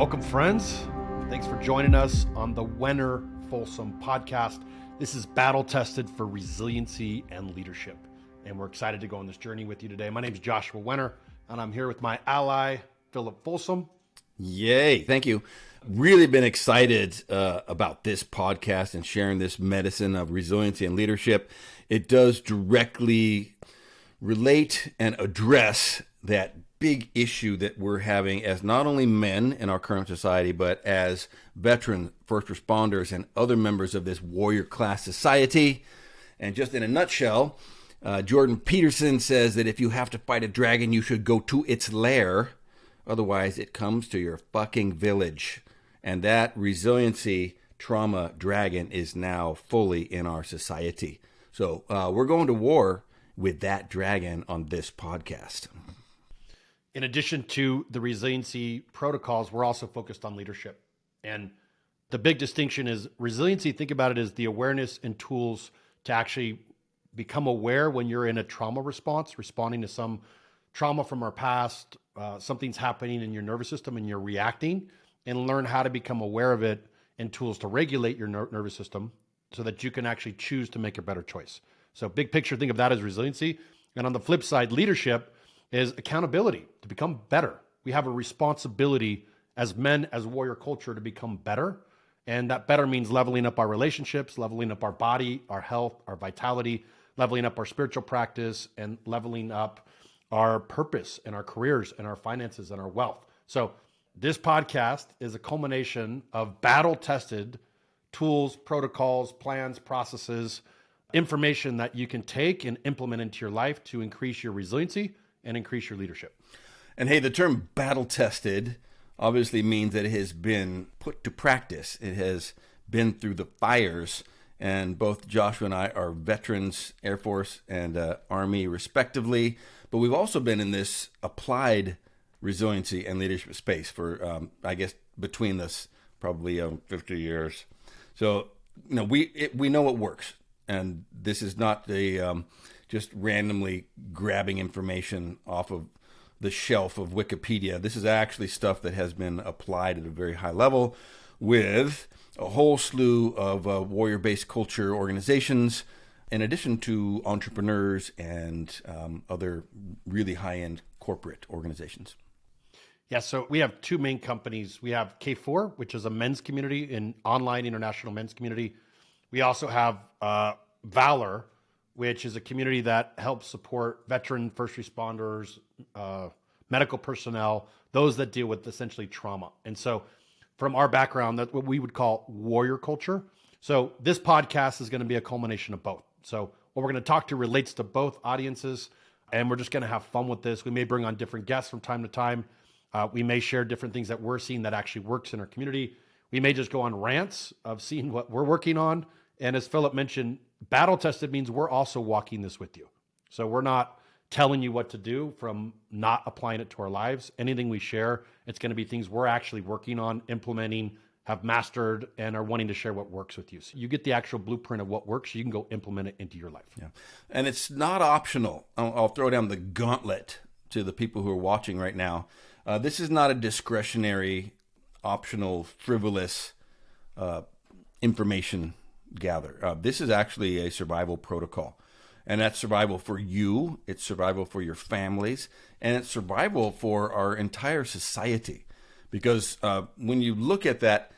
Welcome, friends. Thanks for joining us on the Wenner-FOLSOM Podcast. This is battle tested for resiliency and leadership, and we're excited to go on this journey with you today. My name is Joshua Wenner, and I'm here with my ally, Philip Folsom. Yay. Thank you. Really been excited about this podcast and sharing this medicine of resiliency and leadership. It does directly relate and address that big issue that we're having as not only men in our current society, but as veterans, first responders, and other members of this warrior class society. And just in a nutshell, Jordan Peterson says that if you have to fight a dragon, you should go to its lair. Otherwise, it comes to your fucking village. And that resiliency trauma dragon is now fully in our society. So we're going to war with that dragon on this podcast. In addition to the resiliency protocols, we're also focused on leadership. And the big distinction is resiliency, think about it as the awareness and tools to actually become aware when you're in a trauma response, responding to some trauma from our past, something's happening in your nervous system and you're reacting, and learn how to become aware of it and tools to regulate your nervous system so that you can actually choose to make a better choice. So big picture, think of that as resiliency. And on the flip side, leadership is accountability to become better. We have a responsibility as men, as warrior culture, to become better. And that better means leveling up our relationships, leveling up our body, our health, our vitality, leveling up our spiritual practice, and leveling up our purpose and our careers and our finances and our wealth. So this podcast is a culmination of battle-tested tools, protocols, plans, processes, information that you can take and implement into your life to increase your resiliency and increase your leadership. And hey, the term battle-tested obviously means that it has been put to practice. It has been through the fires. And both Joshua and I are veterans, Air Force and Army respectively. But we've also been in this applied resiliency and leadership space for, I guess, between us, probably 50 years. So, we know what works. And this is not just randomly grabbing information off of the shelf of Wikipedia. This is actually stuff that has been applied at a very high level with a whole slew of warrior-based culture organizations, in addition to entrepreneurs and other really high-end corporate organizations. Yeah, so we have two main companies. We have K4, which is a men's community, an online international men's community. We also have Valor, which is a community that helps support veteran first responders, medical personnel, those that deal with essentially trauma. And so from our background, that's what we would call warrior culture. So this podcast is going to be a culmination of both. So what we're going to talk to relates to both audiences, and we're just going to have fun with this. We may bring on different guests from time to time. We may share different things that we're seeing that actually works in our community. We may just go on rants of seeing what we're working on. And as Philip mentioned, battle tested means we're also walking this with you. So we're not telling you what to do from not applying it to our lives. Anything we share, it's going to be things we're actually working on, implementing, have mastered, and are wanting to share what works with you. So you get the actual blueprint of what works so you can go implement it into your life. Yeah. And it's not optional. I'll throw down the gauntlet to the people who are watching right now. This is not a discretionary, optional, frivolous information gather. This is actually a survival protocol. And that's survival for you, it's survival for your families, and it's survival for our entire society. Because when you look at that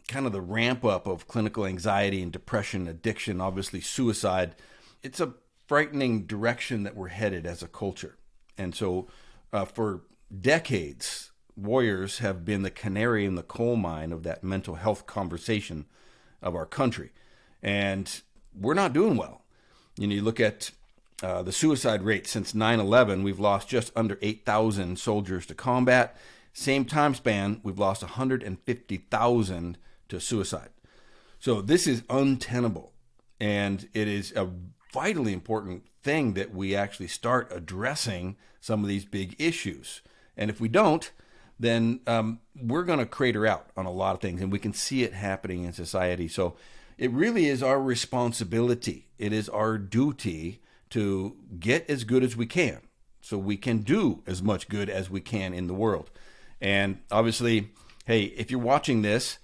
kind of the ramp up of clinical anxiety and depression, addiction, obviously suicide, it's a frightening direction that we're headed as a culture. And so for decades, warriors have been the canary in the coal mine of that mental health conversation of our country. And we're not doing well. You look at the suicide rate since 9/11, we've lost just under 8,000 soldiers to combat. Same time span, we've lost 150,000 to suicide. So this is untenable. And it is a vitally important thing that we actually start addressing some of these big issues. And if we don't, then we're going to crater out on a lot of things. And we can see it happening in society. So it really is our responsibility. It is our duty to get as good as we can so we can do as much good as we can in the world. And obviously, hey, if you're watching this,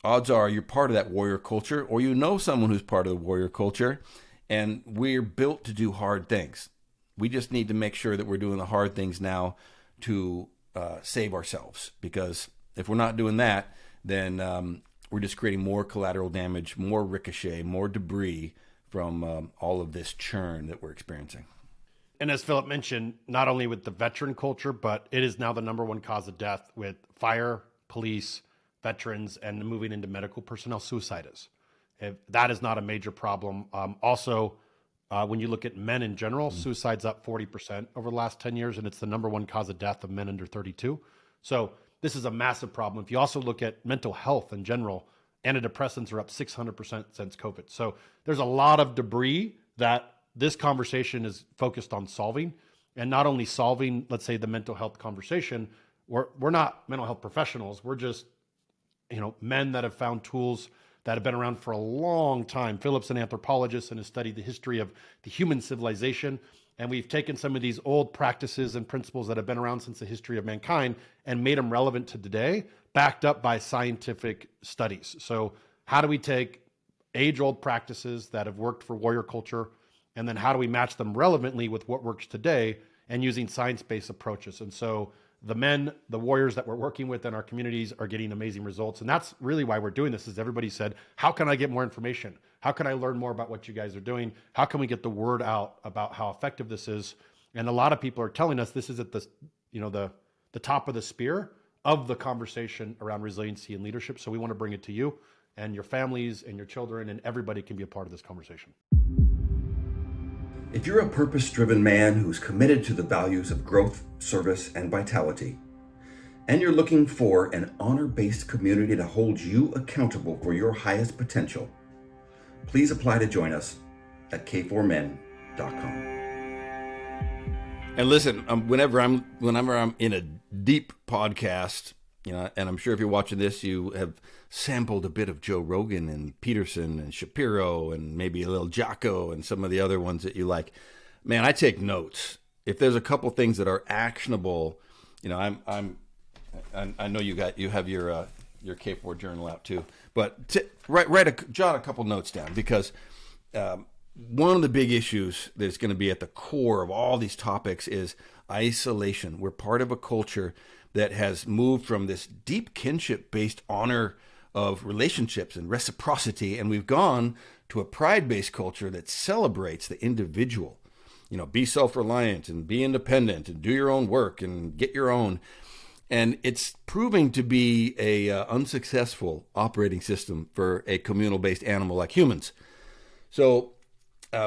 odds are you're part of that warrior culture, or you know someone who's part of the warrior culture, and we're built to do hard things. We just need to make sure that we're doing the hard things now to save ourselves, because if we're not doing that, then we're just creating more collateral damage, more ricochet, more debris from all of this churn that we're experiencing. And as Philip mentioned, not only with the veteran culture, but it is now the number one cause of death with fire, police, veterans, and moving into medical personnel. Suicide is. If that is not a major problem. Also, when you look at men in general, suicide's up 40% over the last 10 years, and it's the number one cause of death of men under 32. So this is a massive problem. If you also look at mental health in general, antidepressants are up 600% since COVID. So there's a lot of debris that this conversation is focused on solving, and not only solving, let's say, the mental health conversation. We're not mental health professionals. We're just, men that have found tools that have been around for a long time. Philip's an anthropologist and has studied the history of the human civilization. And we've taken some of these old practices and principles that have been around since the history of mankind and made them relevant to today, backed up by scientific studies. So how do we take age-old practices that have worked for warrior culture, and then how do we match them relevantly with what works today and using science-based approaches? And so the warriors that we're working with in our communities are getting amazing results. And that's really why we're doing this, is everybody said, how can I get more information? How can I learn more about what you guys are doing? How can we get the word out about how effective this is? And a lot of people are telling us this is at the top of the spear of the conversation around resiliency and leadership. So we want to bring it to you and your families and your children, and everybody can be a part of this conversation. If you're a purpose-driven man who's committed to the values of growth, service, and vitality, and you're looking for an honor-based community to hold you accountable for your highest potential, please apply to join us at k4men.com. And listen, whenever I'm in a deep podcast, and I'm sure if you're watching this, you have sampled a bit of Joe Rogan and Peterson and Shapiro and maybe a little Jocko and some of the other ones that you like. Man, I take notes. If there's a couple things that are actionable, I know you have your K4 journal out too, but jot a couple notes down, because one of the big issues that's going to be at the core of all these topics is isolation. We're part of a culture that has moved from this deep kinship-based honor of relationships and reciprocity, and we've gone to a pride-based culture that celebrates the individual. Be self-reliant and be independent and do your own work and get your own. And it's proving to be a unsuccessful operating system for a communal-based animal like humans. So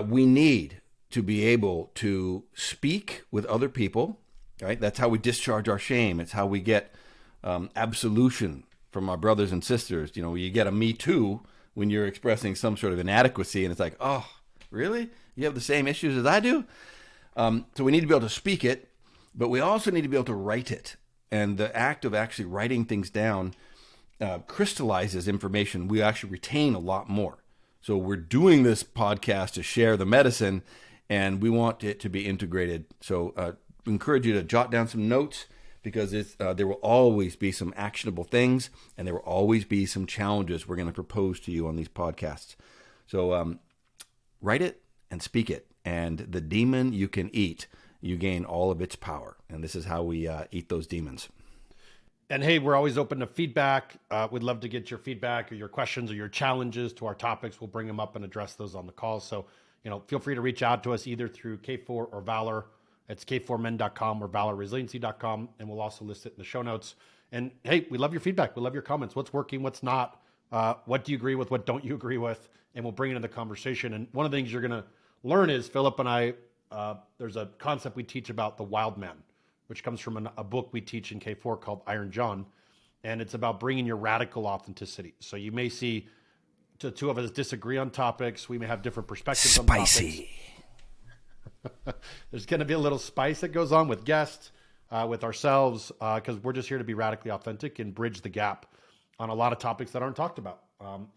we need to be able to speak with other people, right? That's how we discharge our shame. It's how we get absolution from our brothers and sisters. You get a me too when you're expressing some sort of inadequacy, and it's like, oh, really? You have the same issues as I do? So we need to be able to speak it, but we also need to be able to write it. And the act of actually writing things down crystallizes information. We actually retain a lot more. So we're doing this podcast to share the medicine, and we want it to be integrated. So we encourage you to jot down some notes, because there will always be some actionable things, and there will always be some challenges we're going to propose to you on these podcasts. So write it and speak it, and the demon you can eat, you gain all of its power. And this is how we eat those demons. And hey, we're always open to feedback. We'd love to get your feedback or your questions or your challenges to our topics. We'll bring them up and address those on the calls. So, feel free to reach out to us either through K4 or Valor. It's k4men.com or valorresiliency.com. And we'll also list it in the show notes. And hey, we love your feedback. We love your comments. What's working, what's not? What do you agree with? What don't you agree with? And we'll bring it into the conversation. And one of the things you're going to learn is Philip and I, there's a concept we teach about the wild man, which comes from a book we teach in K4 called Iron John. And it's about bringing your radical authenticity. So you may see the two of us disagree on topics. We may have different perspectives on topics. Spicy. There's going to be a little spice that goes on with guests, with ourselves, because we're just here to be radically authentic and bridge the gap on a lot of topics that aren't talked about,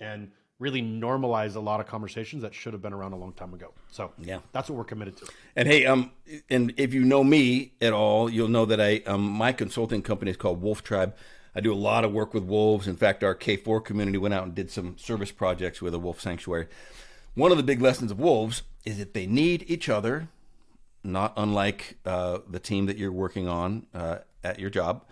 and really normalize a lot of conversations that should have been around a long time ago. So yeah, that's what we're committed to. And hey, and if you know me at all, you'll know that my consulting company is called Wolf Tribe. I do a lot of work with wolves. In fact, our K4 community went out and did some service projects with a wolf sanctuary. One of the big lessons of wolves is that they need each other, not unlike the team that you're working on at your job.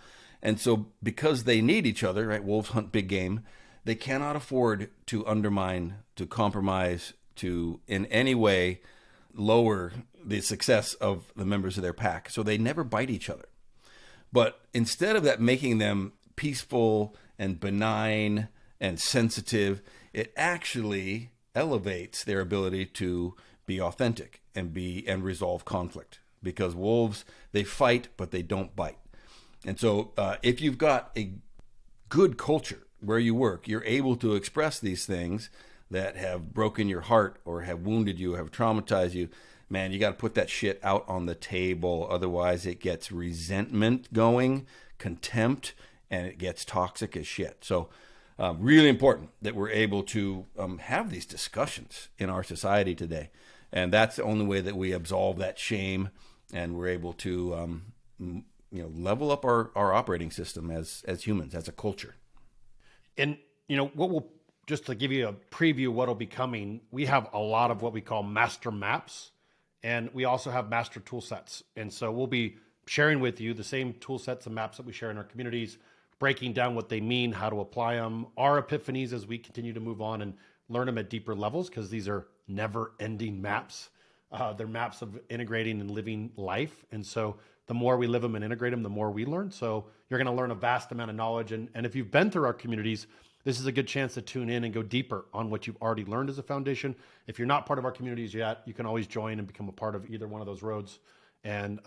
And so because they need each other, right? Wolves hunt big game. They cannot afford to undermine, to compromise, to in any way lower the success of the members of their pack. So they never bite each other. But instead of that making them peaceful and benign and sensitive, it actually elevates their ability to be authentic and resolve conflict. Because wolves, they fight, but they don't bite. And so if you've got a good culture where you work, you're able to express these things that have broken your heart or have wounded you, have traumatized you. Man, you got to put that shit out on the table. Otherwise, it gets resentment going, contempt, and it gets toxic as shit. So really important that we're able to have these discussions in our society today. And that's the only way that we absolve that shame and we're able to level up our operating system as humans, as a culture. And, what will, just to give you a preview of what will be coming, we have a lot of what we call master maps, and we also have master tool sets. And so we'll be sharing with you the same tool sets and maps that we share in our communities, breaking down what they mean, how to apply them, our epiphanies as we continue to move on and learn them at deeper levels, because these are never-ending maps. They're maps of integrating and living life. And so the more we live them and integrate them, the more we learn. So you're going to learn a vast amount of knowledge. And if you've been through our communities, this is a good chance to tune in and go deeper on what you've already learned as a foundation. If you're not part of our communities yet, you can always join and become a part of either one of those roads. And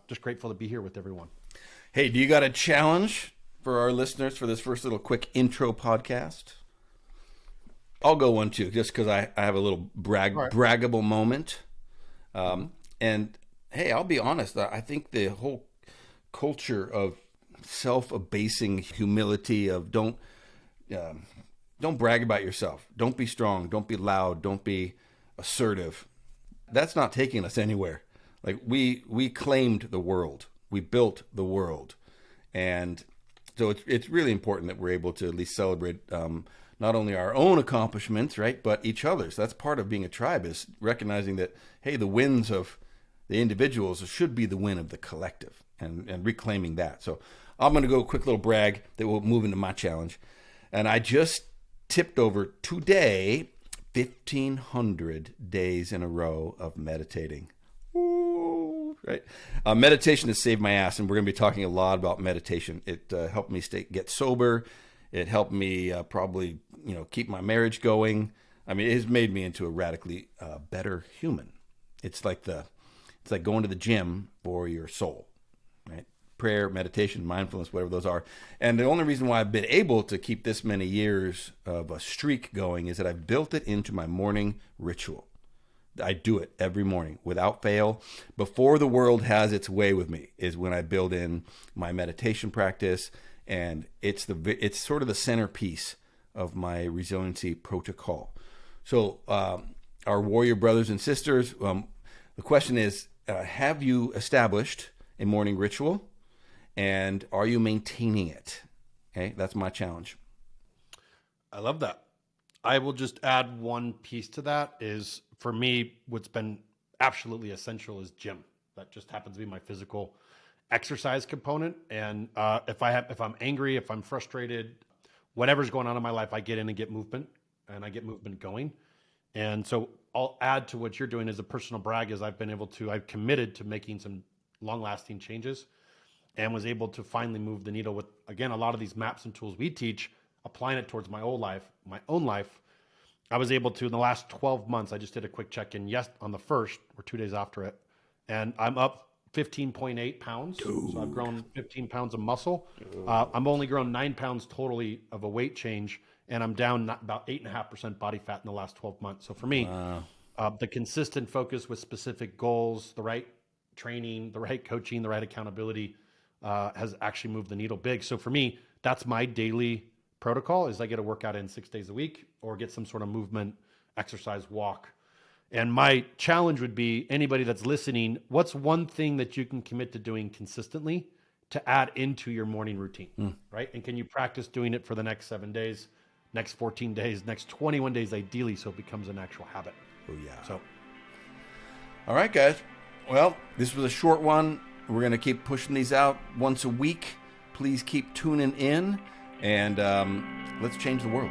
just grateful to be here with everyone. Hey, do you got a challenge for our listeners for this first little quick intro podcast? I'll go one too, just because I have a little braggable moment. And hey, I'll be honest. I think the whole culture of self-abasing humility, of don't brag about yourself. Don't be strong. Don't be loud. Don't be assertive. That's not taking us anywhere. Like we claimed the world. We built the world. And so it's really important that we're able to at least celebrate not only our own accomplishments, right, but each other's. That's part of being a tribe, is recognizing that, hey, the wins of the individuals should be the win of the collective, and reclaiming that. So I'm going to go a quick little brag that will move into my challenge. And I just tipped over today 1,500 days in a row of meditating. Ooh, right? Meditation has saved my ass, and we're going to be talking a lot about meditation. It helped me get sober. It helped me probably keep my marriage going. I mean, it has made me into a radically better human. It's like going to the gym for your soul, right? Prayer, meditation, mindfulness, whatever those are. And the only reason why I've been able to keep this many years of a streak going is that I've built it into my morning ritual. I do it every morning without fail. Before the world has its way with me is when I build in my meditation practice, and it's sort of the centerpiece of my resiliency protocol. So our warrior brothers and sisters, the question is, have you established a morning ritual? And are you maintaining it? Okay, that's my challenge. I love that. I will just add one piece to that is, for me, what's been absolutely essential is gym. That just happens to be my physical exercise component. And if I'm angry, if I'm frustrated, whatever's going on in my life, I get in and get movement, and I get movement going. And so I'll add to what you're doing as a personal brag is I've committed to making some long-lasting changes, and was able to finally move the needle with, again, a lot of these maps and tools we teach, applying it towards my own life. I was able to, in the last 12 months, I just did a quick check-in on the 1st, or 2 days after it, and I'm up 15.8 pounds. Dude. So I've grown 15 pounds of muscle. I'm only grown 9 pounds totally of a weight change, and I'm down about 8.5% body fat in the last 12 months. So for me, the consistent focus with specific goals, the right training, the right coaching, the right accountability has actually moved the needle big. So for me, that's my daily protocol, is I get a workout in 6 days a week, or get some sort of movement, exercise, walk. And my challenge would be, anybody that's listening, what's one thing that you can commit to doing consistently to add into your morning routine, right? And can you practice doing it for the next 7 days, next 14 days, next 21 days, ideally, so it becomes an actual habit. Oh, yeah. So, all right, guys. Well, this was a short one. We're going to keep pushing these out once a week. Please keep tuning in, and let's change the world.